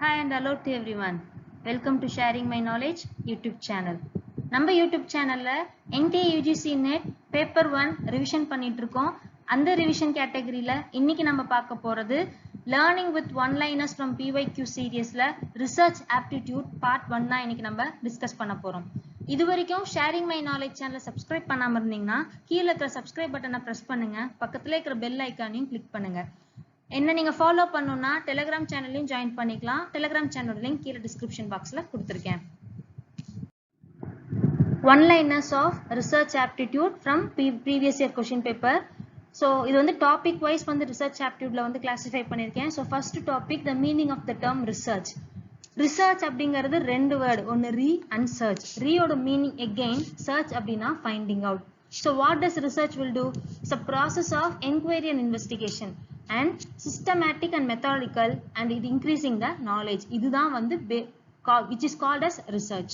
Hi and hello to everyone. Welcome to Sharing My Knowledge YouTube channel. நம்ம YouTube channelல NTA UGC NET Paper 1 revision பண்ணிட்டு இருக்கோம். அந்த revision categoryல இன்னைக்கு நம்ம பார்க்க போறது Learning with One-Liners from PYQ seriesல Research Aptitude Part 1 தான் இன்னைக்கு நம்ம டிஸ்கஸ் பண்ண போறோம். இதுவரைக்கும் Sharing My Knowledge channel subscribe பண்ணாம இருந்தீங்கன்னா கீழ இருக்கிற subscribe பட்டனை press பண்ணுங்க. பக்கத்துல இருக்கிற bell icon-ஐயும் click பண்ணுங்க. என்ன நீங்க ஃபாலோ பண்ணனும்னா Telegram சேனல்லையும் ஜாயின் பண்ணிக்கலாம். Telegram சேனல் லிங்க் கீழ டிஸ்கிரிப்ஷன் பாக்ஸ்ல கொடுத்திருக்கேன். One-liners of research aptitude from previous year question paper. So இது வந்து டாபிக் வைஸ் வந்து research aptitudeல வந்து கிளாசிஃபை பண்ணிருக்கேன். So first topic the meaning of the term research. Research அப்படிங்கிறது ரெண்டு வேர்ட், ஒன்னு re and search. Re ஓட மீனிங் again, search அப்படினா finding out. So what does research will do? It's a process of inquiry and investigation and systematic and methodical and it increasing the knowledge. இதுதான் வந்து which is called as research.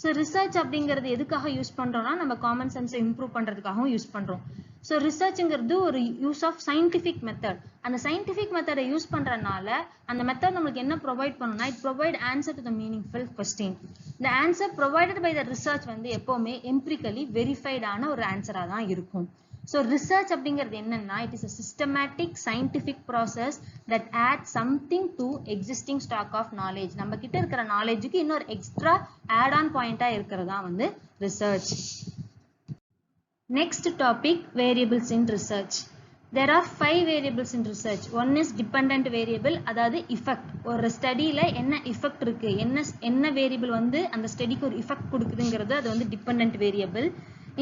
So research அப்படிங்கிறது எதுக்காக use பண்றோம்னா நம்ம common சென்ஸை improve பண்றதுக்காகவும் use பண்றோம். So researchங்கிறது ஒரு use of scientific method. அந்த scientific மெத்தடை யூஸ் பண்றதுனால அந்த மெத்தட் நமக்கு என்ன ப்ரொவைட் பண்ணும்னா it provide answer to the meaningful question. The answer provided by the research வந்து எப்பவுமே empirically verified ஆன ஒரு ஆன்சரா தான் இருக்கும். So research அப்படிங்கிறது என்னன்னா it is a systematic scientific process that adds something to existing stock of knowledge. நம்ம கிட்ட இருக்கிற knowledgeக்கு இன்னொரு extra add on point ஆ இருக்கிறதா வந்து research. Next topic, variables in research. There are 5 variables in research. One is dependent variable, அதாவது effect. ஒரு ஸ்டடியில என்ன effect இருக்கு, என்ன வேரியபிள் வந்து அந்த ஸ்டடிக்கு ஒரு effect கொடுக்குதுங்கிறது அது வந்து dependent variable.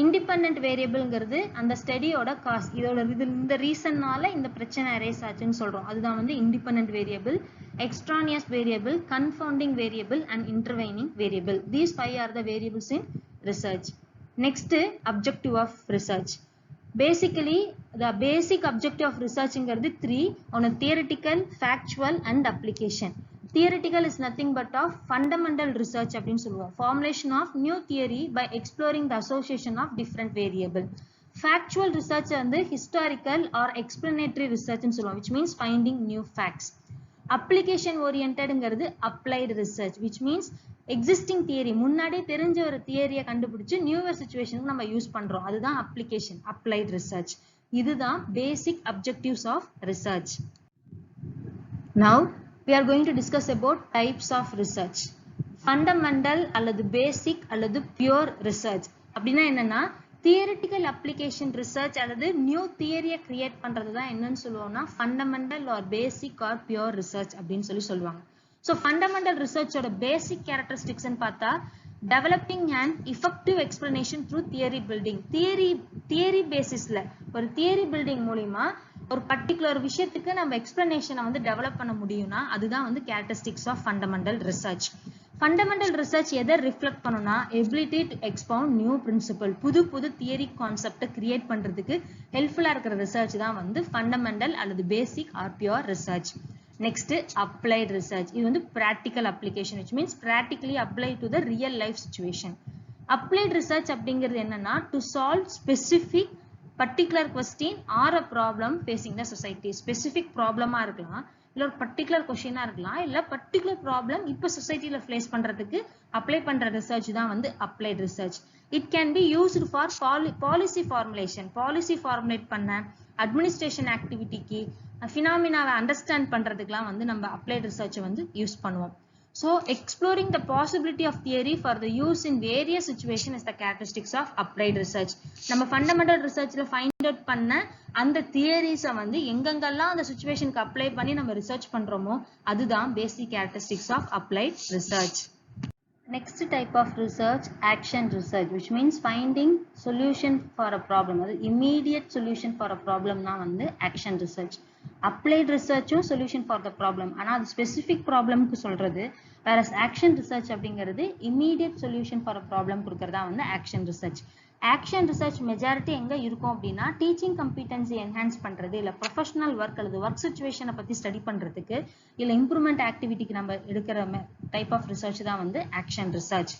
Independent variableங்கிறது அந்த ஸ்டடியோட காஸ், இதோட இந்த ரீசன்னால இந்த பிரச்சனை அரைஸ் ஆச்சுன்னு சொல்றோம், அதுதான் வந்து independent variable. Extraneous variable, confounding variable and intervening variable. These 5 are the variables in research. Next, objective of research. Basically, the basic objective of research is 3 on a theoretical, factual and application. Theoretical is nothing but of fundamental research, formulation of new theory by exploring the association of different variable. Factual research and historical or explanatory research, which means finding new facts. Application oriented applied research, which means existing theory, முன்னாடியே தெரிஞ்ச ஒரு தியரியை கண்டுபிடிச்சு newer situationக்கு நம்ம use பண்றோம், அதுதான் application, applied research. இதுதான் basic objectives of research. Now we are going to discuss about types of research. Fundamental அல்லது basic அல்லது pure research அப்படின்னா என்னன்னா theoretical application research அல்லது new theory create பண்றது தான் என்னன்னு சொல்லுவோம்னா fundamental or basic or pure research அப்படின்னு சொல்லுவாங்க. So fundamental research ஓட basic characteristics ன்னு பார்த்தா developing an effective explanation through theory building. theory basisல ஒரு theory building மூலமா ஒரு particular விஷயத்துக்கு நம்ம explanation வந்து develop பண்ண முடியும்னா அதுதான் வந்து characteristics of fundamental research. Fundamental research எதை reflect பண்ணுனா ability to expound new principle, புது theory concept create பண்றதுக்கு helpful இருக்கிற research தான் வந்து fundamental அல்லது basic or pure research. Next, applied research. இது வந்து practical application, which means practically applied to the real life situation. Applied research அப்படிங்கிறது என்னன்னா to solve specific particular question or a problem facing the society. Specific problem-ஆ இருக்கலாம், இல்ல ஒரு particular question-ஆ இருக்கலாம், இல்ல particular problem இப்ப society-ல face பண்றதுக்கு apply பண்ற research தான் வந்து applied research. It can be used for policy formulation. Policy formulate பண்ண, administration activity-க்கு, phenomena-வை understand பண்றதுக்குலாம் வந்து நம்ம applied research வந்து யூஸ் பண்ணுவோம். So exploring the possibility of theory for the use in various situations is the characteristics of applied research. நம்ம fundamental researchல find out பண்ண அந்த theories-அ வந்து எங்கெங்கெல்லாம் அந்த situationக்கு apply பண்ணி நம்ம research பண்றோமோ அதுதான் basic characteristics of applied research. Next type of research, action research, which means finding solution for a problem. அது immediate solution for a problem தான் வந்து action research. Applied research-உம் solution for the problem, ஆனா அது specific problem-க்கு சொல்றது, whereas action research அப்படிங்கிறது immediate solution for a problem கொடுக்கறதா வந்து action research. Action research majority எங்க இருக்கும் அப்படின்னா teaching competency enhance பண்றது, இல்ல professional work அல்லது work situation-அ பத்தி study பண்றதுக்கு, இல்ல improvement activity-க்கு நம்ம எடுக்கிற type of research தான் வந்து action research.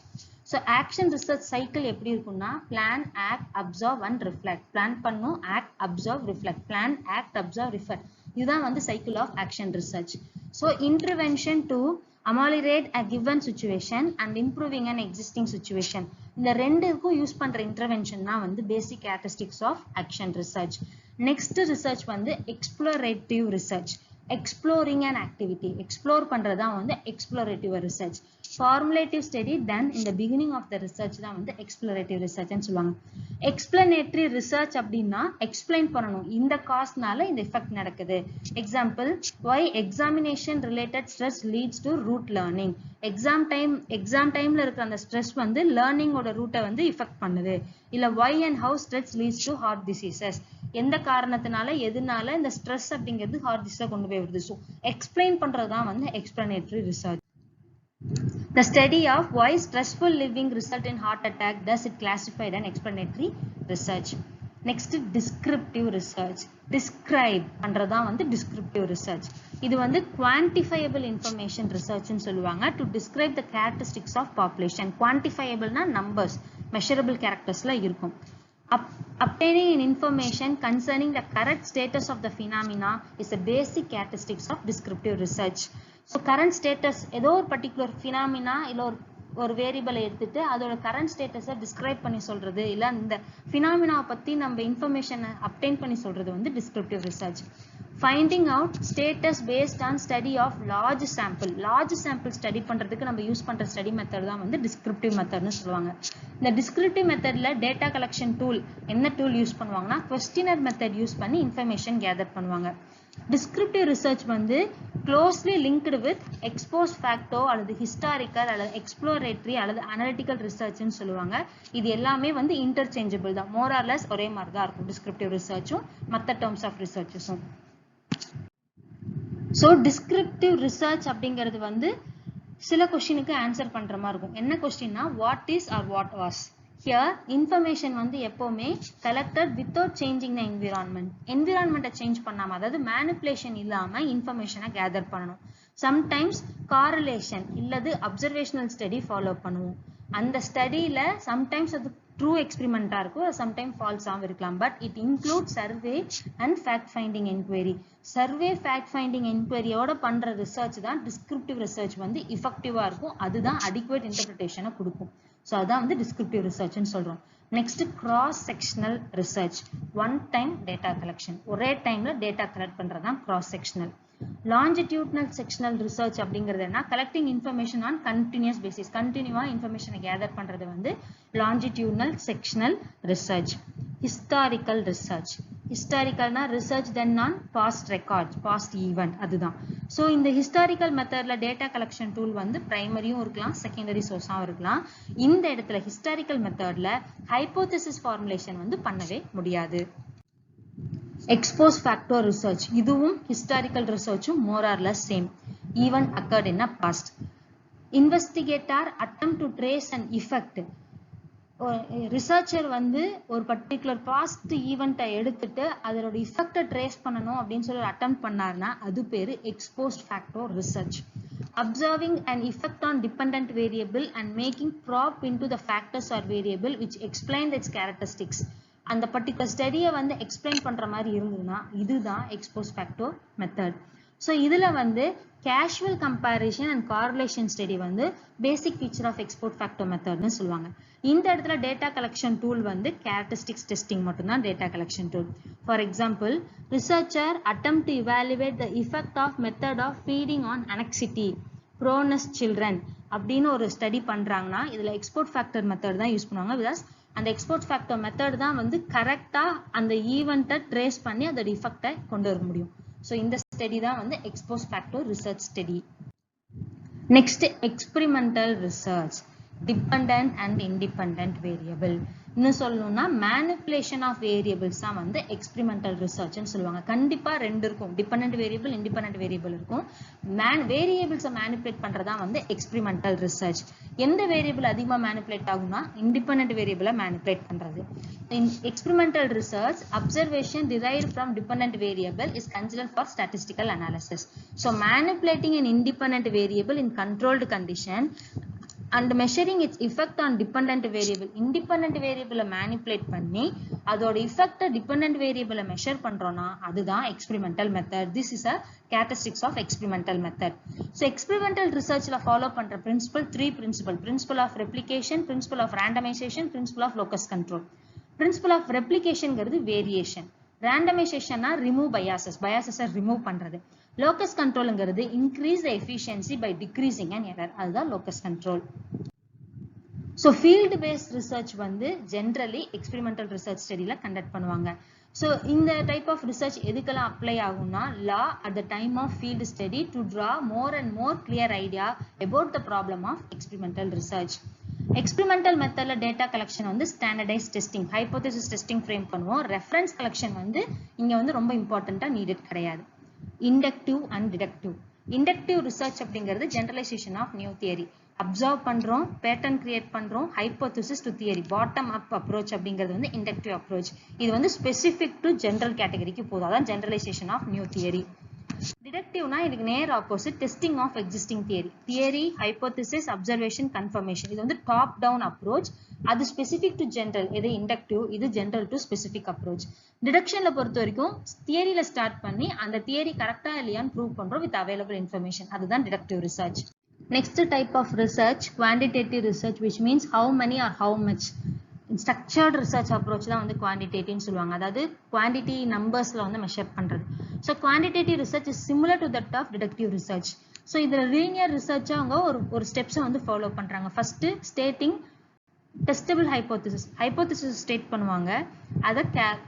So action research cycle எப்படி இருக்கும்னா plan, act, observe and reflect. Plan பண்ணும், act, observe, reflect. Plan, act, observe, reflect. இதுதான் வந்து cycle of action research. So intervention to ameliorate a given situation and improving an existing situation. இந்த ரெண்டுக்கும் use பண்ற intervention தான் வந்து basic characteristics of action research. Next research வந்து explorative research. exploring an activity, explore பண்றதா வந்து explorative research. Formulative study done in the beginning of the research தான் வந்து explorative research ன்னு சொல்லுவாங்க. Explanatory research அப்படின்னா explain பண்ணணும், இந்த காஸ்னால இந்த effect நடக்குது. Example, why examination related stress leads to root learning. exam timeல இருக்கிற அந்த stress வந்து learning ஓட ரூட்டை வந்து effect பண்ணுது. இல்ல why and how stress leads to heart diseases. எந்த காரணத்தினால எதனால இந்த stress அப்படிங்கிறது heart disease கொண்டு போய் வருது. So explain பண்றது தான் வந்து explanatory research. The study of why stressful living result in heart attack, thus it classified an explanatory research. Next, descriptive research. Describe பண்றது தான் வந்து descriptive research. இது வந்து quantifiable information research ன்னு சொல்லுவாங்க. To describe the characteristics of population. Quantifiable னா numbers, measurable charactersல இருக்கும். Obtaining an information concerning the correct status of the phenomena is a basic characteristics of descriptive research. So current status ஏதோ ஒரு particular phenomena இல்ல ஒரு variable எடுத்துட்டு அதோட current status-ஐ describe பண்ணி சொல்றது, இல்ல இந்த phenomena பத்தி நம்ம information obtain பண்ணி சொல்றது வந்து descriptive research. Finding out status based on study of large sample. Large sample study பண்றதுக்கு நம்ம யூஸ் பண்ற study method தான் வந்து descriptive method ன்னு சொல்லுவாங்க. இந்த descriptive methodல data collection tool என்ன tool யூஸ் பண்ணுவாங்கன்னா questionnaire method யூஸ் பண்ணி information gather பண்ணுவாங்க. Descriptive research வந்து closely linked with ex post facto அல்லது historical அல்லது exploratory அல்லது analytical research ன்னு சொல்லுவாங்க. இது எல்லாமே வந்து interchangeable தான், more or less ஒரே மாதிரி தான் இருக்கும் descriptive researchும் மற்ற terms of researchஸும். So descriptive research அப்படிங்கிறது வந்து சில கொஸ்டினுக்கு ஆன்சர் பண்ற மாதிரி இருக்கும். என்ன கொஸ்டின்னா what is or what was. Here information வந்து எப்பவுமே collected without changing the environment. Environment-ஐ change பண்ணாம, அதாவது manipulation இல்லாம information-ஐ gather பண்ணணும். Sometimes correlation இல்லது observational study follow பண்ணுவோம். அந்த ஸ்டடியில sometimes அது ட்ரூ எக்ஸ்பெரிமெண்டா இருக்கும், சம்டைம் ஃபால்ஸாகவும் இருக்கலாம். But it include survey and fact finding enquiry. Survey fact finding என்கொயரியோட பண்ற ரிசர்ச் தான் டிஸ்கிரிப்டிவ் ரிசர்ச் வந்து இஃபெக்டிவா இருக்கும். அதுதான் அடிக்குவேட் இன்டர்பிரிட்டேஷனை கொடுக்கும். ஸோ அதான் வந்து டிஸ்கிரிப்டிவ் ரிசர்ச்னு சொல்றோம். Next cross sectional research. One time data collection, ஒரே டைம்ல டேட்டா கலெக்ட் பண்றதுதான் cross sectional. Longitudinal sectional research அப்படிங்கிறது என்ன, collecting information on continuous basis, கண்டினியூவா இன்ஃபர்மேஷனை கேதர் பண்றது வந்து longitudinal sectional research. Historical research. Historicalனா research done on past records, past event, அதுதான். ஸோ இந்த ஹிஸ்டாரிக்கல் மெத்தட்ல டேட்டா கலெக்ஷன் டூல் வந்து பிரைமரியும் இருக்கலாம், செகண்டரி சோர்ஸாகவும் இருக்கலாம். இந்த இடத்துல ஹிஸ்டாரிக்கல் மெத்தட்ல ஹைபோதசிஸ் ஃபார்முலேஷன் வந்து பண்ணவே முடியாது. Ex post facto research. இதுவும் historical researchும் more or less same. Event occurred in the past. Investigator attempt to trace an effect. Researcher வந்து ஒரு பர்டிகுலர் பாஸ்ட் ஈவெண்ட்டை எடுத்துட்டு அதோட இஃபெக்டை ட்ரேஸ் பண்ணணும் அப்படின்னு சொல்லி அட்டெம்ப்ட் பண்ணாருன்னா அது பேரு X post ஃபேக்டோ research. Observing an effect on dependent variable and making prop into the factors or variable which explain its characteristics. அந்த பர்டிகுலர் ஸ்டடியை வந்து எக்ஸ்பிளைன் பண்ற மாதிரி இருந்ததுன்னா இதுதான் ex post facto method. So இதுல வந்து casual comparison and correlation study வந்து basic feature of ex post facto மெத்தட்னு சொல்லுவாங்க. இந்த இடத்துல டேட்டா கலெக்ஷன் டூல் வந்து கேரக்டரிஸ்டிக்ஸ் டெஸ்டிங் மட்டும்தான் data collection tool. For example, researcher attempt to evaluate the effect of method of feeding on anxiety proneness children அப்படின்னு ஒரு study பண்றாங்கன்னா இதுல எக்ஸ்போர்ட் ஃபேக்டர் மெத்தட் தான் யூஸ் பண்ணுவாங்க. பிகாஸ் அந்த எக்ஸ்போர்ட் ஃபேக்டர் மெத்தட் தான் வந்து கரெக்டா அந்த ஈவெண்ட்டை ட்ரேஸ் பண்ணி அதோட இஃபெக்டை கொண்டு வர முடியும். ஸோ இந்த ஸ்டடி தான் வந்து export factor research study. Next experimental research. Dependent and independent variable. இன்னும் சொல்லணும்னா மேனிப்புலேஷன் ஆஃப் வேரியபிள்ஸ் தான் வந்து எக்ஸ்பெரிமெண்டல் ரிசர்ச்னு சொல்லுவாங்க. கண்டிப்பா ரெண்டு இருக்கும், டிபெண்டன்ட் வேரியபிள் இண்டிபெண்டன்ட் வேரியபிள் இருக்கும். வேரியபிள்ஸை மேனிப்புலேட் பண்றதா வந்து எக்ஸ்பெரிமெண்டல் ரிசர்ச். எந்த வேரியபிள் அதிகமாக மேனிப்புலேட் ஆகும்னா இண்டிபெண்டன்ட் வேரியபிளை மேனிப்புலேட் பண்றது. In experimental research, observation derived from dependent variable is considered for statistical analysis. So manipulating an independent variable in controlled condition and measuring its effect on dependent variable. Independent variable manipulate பண்ணி அதோட effect dependent variable measure பண்றோம்னா அதுதான் experimental method. This is a characteristics of experimental method. So experimental researchல follow பண்ற principle, three principle of replication, principle of randomization, principle of locus control. Principle of replication ங்கிறது variation, randomization remove biases remove பண்றது, locus control ங்கிறது increase the efficiency by decreasing an error, அதுதான் locus control. So field based research வந்து generally experimental research studyல conduct பண்ணுவாங்க. So இந்த type of research எதுக்கெல்லாம் apply ஆகும்னா law at the time of field study to draw more and more clear idea about the problem of experimental research. Experimental methodல data collection வந்து standardized testing, hypothesis testing frame பண்ணுவோம். Reference collection வந்து இங்க வந்து ரொம்ப importantா needed கிடையாது. Inductive and deductive. Inductive research அப்படிங்கிறது generalization of new theory. Observe பண்றோம், pattern create பண்றோம், hypothesis to theory, bottom up approach அப்படிங்கிறது வந்து inductive approach. இது வந்து specific to general categoryக்கு போதும், அதான் generalization of new theory. Deductiveனா இதுக்கு நேர் opposite, testing of existing theory. Theory, hypothesis, observation, confirmation. இது வந்து top down approach. அது specific to general, இது inductive, இது general to specific approach. Deductionல பொறுத்த வரைக்கும் தியரியில ஸ்டார்ட் பண்ணி அந்த தியரி கரெக்டா இல்லையான்னு ப்ரூவ் பண்றோம் with available information. அதுதான் deductive research. Next type of research, quantitative research, which means how many or how much. Structured research approach தான் வந்து quantitative ன்னு சொல்லுவாங்க, அதாவது quantity numbersல வந்து மெஷர் பண்றது. So quantitative research is similar to that of deductive research. So இதுல linear research அவங்க ஒரு ஸ்டெப்ஸை வந்து ஃபாலோ பண்றாங்க. First stating testable hypothesis state பண்ணுவாங்க, அதை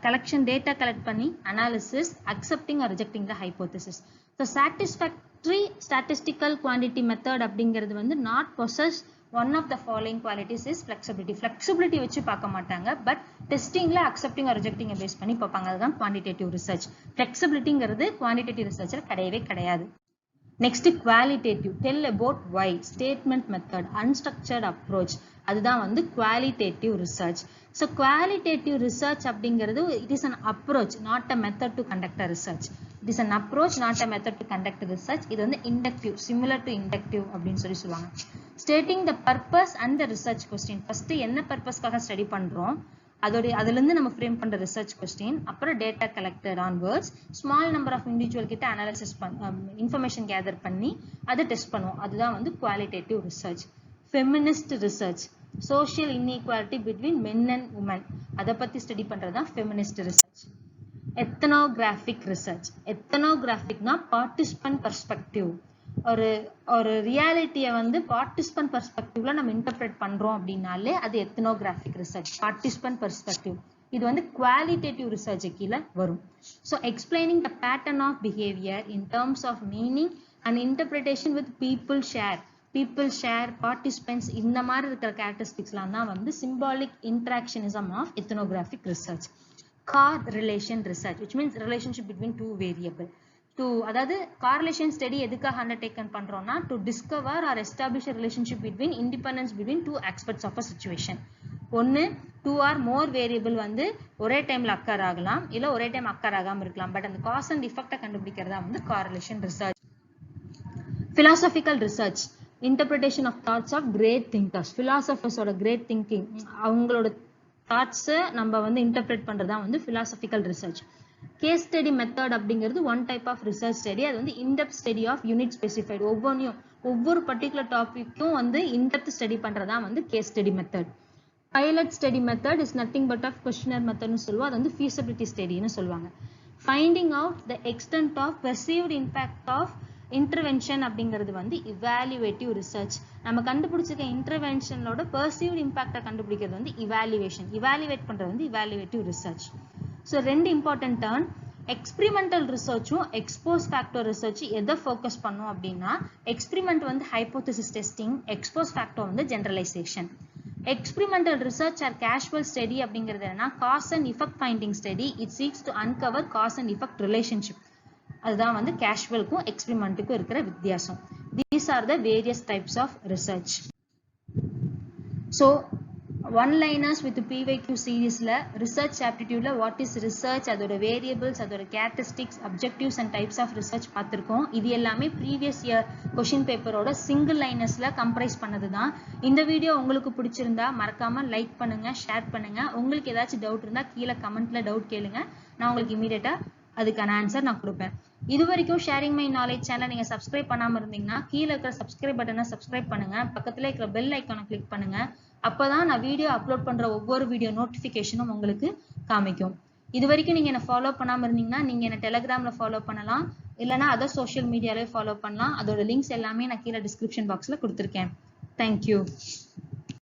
collection data collect பண்ணி analysis, accepting or rejecting the hypothesis. So satisfactory statistical quantity method அப்படிங்கிறது வந்து not possess one of the following qualities is flexibility. Flexibility வச்சு பார்க்க மாட்டாங்க, பட் டெஸ்டிங்ல accepting or rejecting பேஸ் பண்ணி பார்ப்பாங்க, அதுதான் quantitative research. flexibilityங்கிறது quantitative researchல கிடையவே கிடையாது. Next qualitative, tell about why, statement method, unstructured approach, அதுதான் வந்து qualitative research. So qualitative research அப்படிங்கிறது it is an approach, not a method to conduct a research. It is an approach, not a method to conduct research. இது வந்து inductive, similar to inductive அப்படின்னு சொல்லுவாங்க. Stating the purpose and the research question. First என்ன பர்பஸ்க்காக study பண்றோம், அதுல இருந்து நம்ம ஃப்ரேம் பண்ற ரிசர்ச் கொஸ்டின், அப்புறம் data collected onwards, small number of individual கிட்ட அனாலிசிஸ் இன்ஃபர்மேஷன் கேதர் பண்ணி அதை டெஸ்ட் பண்ணுவோம், அதுதான் வந்து qualitative research. Feminist research, social inequality between men and women, அதை பத்தி ஸ்டடி பண்றதுதான் ஃபெமினிஸ்ட் ரிசர்ச். எத்தனோகிராஃபிக் ரிசர்ச், எத்தனோகிராஃபிக்னா பார்ட்டிசிபன்ட் பெர்ஸ்பெக்டிவ், ஒரு ரியாலிட்டியை வந்து பார்ட்டிசிபன்ட் பெர்ஸ்பெக்டிவ்ல நம்ம இன்டர்பிரேட் பண்றோம் அப்படின்னாலே அது எத்தனோகிராஃபிக் ரிசர்ச், பார்ட்டிசிபன்ட் பெர்ஸ்பெக்டிவ். இது வந்து குவாலிட்டேட்டிவ் ரிசர்ச் கீழே வரும். So explaining the pattern of behaviour in terms of meaning and interpretation with people share, participants, இந்த மாதிரி இருக்கிற கேரக்டரிஸ்டிக்ஸ்லாம் தான் வந்து symbolic interactionism of ethnographic research. Correlation research, which means relationship between two variable. அதாவது correlation study எதுக்காக undertaken பண்றோம்னா to discover or establish a relationship between independence between two aspects of a situation. ஒன்னு two or more variable வந்து ஒரே டைம்ல occur ஆகலாம், இல்ல ஒரே டைம் அக்கர் ஆகாம இருக்கலாம், பட் அந்த cause and effect கண்டுபிடிக்கிறதா வந்து correlation research. Philosophical research, interpretation of thoughts of great thinkers. Philosophers ஓட great thinking, அவங்களோட தாட்ஸ் நம்ம வந்து இன்டர்பிரேட் பண்றதா வந்து philosophical research. Case study method அப்படிங்கிறது one type of research study, அது வந்து indepth study of unit specified, ஒவ்வொரு பர்டிகுலர் டாபிக்கும் வந்து இன்டெப்த் ஸ்டடி பண்றதா வந்து case study method. Pilot study method is nothing but of questionnaire மெத்தட்னு சொல்லுவோம், அது வந்து feasibility ஸ்டடின்னு சொல்லுவாங்க. Finding out the extent of perceived impact of intervention அப்படிங்கிறது வந்து இவாலுவேட்டிவ் ரிசர்ச். நம்ம கண்டுபிடிச்சிருக்க இன்டர்வென்ஷனோட பெர்சீவ்ட் இம்பாக்டை கண்டுபிடிக்கிறது வந்து இவாலுவேட் பண்றது வந்து இவாலுவேட்டிவ் ரிசர்ச். ஸோ ரெண்டு இம்பார்ட்டன்ட் டர்ன், எக்ஸ்பிரிமெண்டல் ரிசர்ச்சும் எக்ஸ்போஸ் ஃபேக்டர் ரிசர்ச் எதை ஃபோக்கஸ் பண்ணும் அப்படின்னா, எக்ஸ்பிரிமெண்ட் வந்து ஹைபோதசிஸ் டெஸ்டிங், எக்ஸ்போஸ் ஃபேக்டர் வந்து generalisation. Experimental research or casual study அப்படிங்கிறது என்னன்னா cause and effect finding study, it seeks to uncover cause and effect relationship. அதுதான் வந்து கேஷுவலுக்கும் எக்ஸ்பிரிமெண்ட்டுக்கும் இருக்கிற வித்தியாசம். These are the various types of research. So one-liners with PYQ seriesல research aptitude ல what is research, அதோட variables, அதோட characteristics, objectives and types of research பார்த்திருக்கோம். இது எல்லாமே previous year question paper ஓட single linersல comprise பண்ணதுதான். இந்த வீடியோ உங்களுக்கு பிடிச்சிருந்தா மறக்காம லைக் பண்ணுங்க, ஷேர் பண்ணுங்க. உங்களுக்கு ஏதாச்சும் டவுட் இருந்தா கீழே கமெண்ட்ல டவுட் கேளுங்க. நான் உங்களுக்கு இமீடியட்டா அதுக்கான ஆன்சர் நான் கொடுப்பேன். இது வரைக்கும் ஷேரிங் மை நாலேஜ் சேனல் நீங்க சப்ஸ்கிரைப் பண்ணாம இருந்தீங்கன்னா கீழே இருக்கிற சப்ஸ்கிரைப் பட்டனை சப்ஸ்கிரைப் பண்ணுங்க, பக்கத்துல இருக்கிற பெல் ஐக்கானை கிளிக் பண்ணுங்க. அப்பதான் நான் வீடியோ அப்லோட் பண்ற ஒவ்வொரு வீடியோ நோட்டிபிகேஷனும் உங்களுக்கு காமிக்கும். இது வரைக்கும் நீங்க என்ன ஃபாலோ பண்ணாம இருந்தீங்கன்னா நீங்க என்ன டெலிகிராம்ல ஃபாலோ பண்ணலாம், இல்லைன்னா அதர் சோஷியல் மீடியாலே ஃபாலோ பண்ணலாம். அதோட லிங்க்ஸ் எல்லாமே நான் கீழே டிஸ்கிரிப்ஷன் பாக்ஸ்ல கொடுத்துருக்கேன். தேங்க்யூ.